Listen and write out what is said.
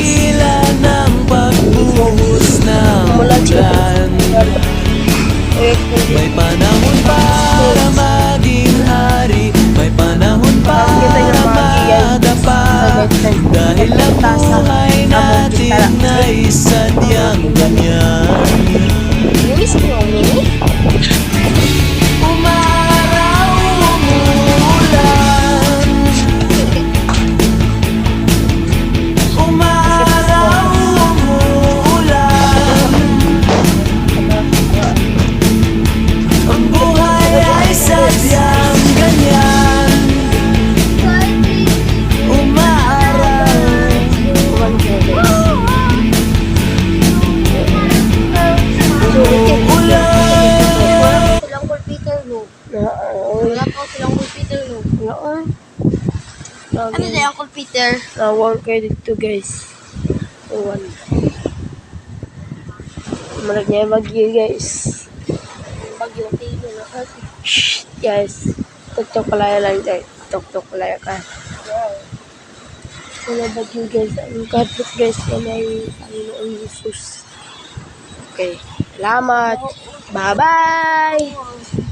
dahilan ng pagbuhos ng ulan. May panahon para maging hari, may panahon para madapa. Dahil ang buhay natin ay sadyang ganyan. Umaraw, umuulan. Umaraw, umuulan. Ang buhay ay sadyang ganyan. Umaraw, umuulan. Silang Peter Lo. Wala po silang Peter Lo. Ano na yung Uncle Peter? Nawag kayo dito guys. Iwan. Malag niya yung bagyo guys. Bagyo Peter Lo. Shh, guys. Tok-tok palaya lang guys. Tok-tok palaya ka. Wala bagyo guys. Ang kapit guys na may Panginoong Jesus. Okay. Salamat. Bye-bye.